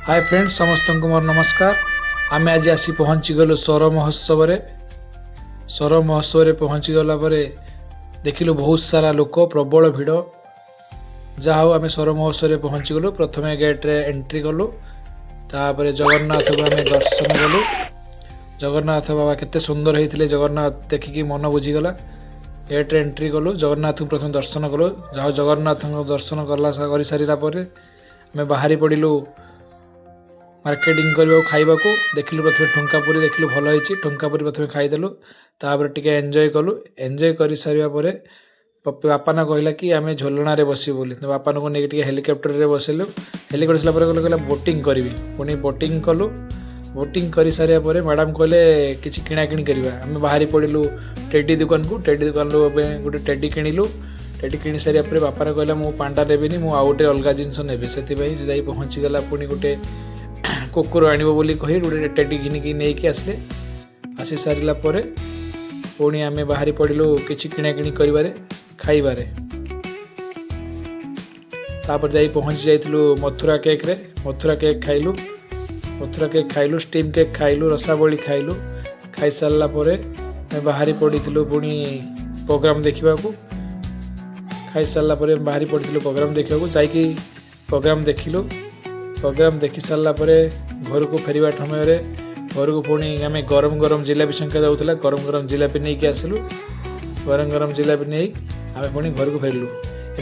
Hi friends समस्त को मोर नमस्कार। आम आज आसी पहुँची गलु सौर महोत्सव पहुँची गला देखिलु बहुत सारा लोक प्रबल भिड़। जहाँ हूँ आम सौर महोत्सव पहुँची गलु। प्रथम गेट्रे एंट्री कलु, तापर जगन्नाथ को आम दर्शन कलु। जगन्नाथ बाबा केते सुंदर होते जगन्नाथ देखिकी मन बुझीगला। गेट्रे एंट्री कलु, जगन्नाथ को प्रथम दर्शन कलु। जहाँ जगन्नाथ दर्शन कर सारा आम बाहरी पड़ू मार्केटिंग करने खाइबा को। देखिलु प्रथम ठुंका पुरी देखिलु भल होती। ठुंका पुरी प्रथम खाईदेलु, तापर टिके एंजॉय कलु। एंजॉय कर सारा बापा ना कहला कि आम झोलना बसू बोली। तो बापा को लेकिन हेलिकप्टर रे बसलु। हेलिकप्टर सला कहला बोटिंग करी। पुणी बोटिंग कलु। बोटिंग कर सारा मैडम कहले किसी किणाकिणी करवा। आम बाहरी पड़ू टेडी दुकान को। टेडी दुकान गोटे टेडी किणिलु। टेडी किणी सारा बापा ने कहला मु पांडा नेबिनी, मु आउटे अलग जिनस नेबे। से जाई पहुँची गला। पुणी गोटे कुकुर आनिबो बोली कही गोटे टेडी घिनिकी नहीं आसले। आसी सारा पुणी आम बाहरी पड़ू किसी किणाकिणी कर खाइबारे। तापर जाई पहुँची जाइलु मथुरा केक रे। मथुरा केक खाइलु। मथुरा केक खाइलु, स्टीम केक खाइलु, रसाबली खाइलु। खाई सारा बाहरी पड़ू पुणी प्रोग्राम देखा। खाई सारा बाहरी पड़ू प्रोग्राम देखा। जाकि प्रोग्राम देखिलु। प्रोग्राम देखी सारा घर को फेरवा समय घर को पुणी आम गरम गरम जिलापी संख्या जाऊला। गरम गरम जिलापी नहीं आसलु। गरम गरम जिलापी नहीं आम पुणी घर को फेरलु।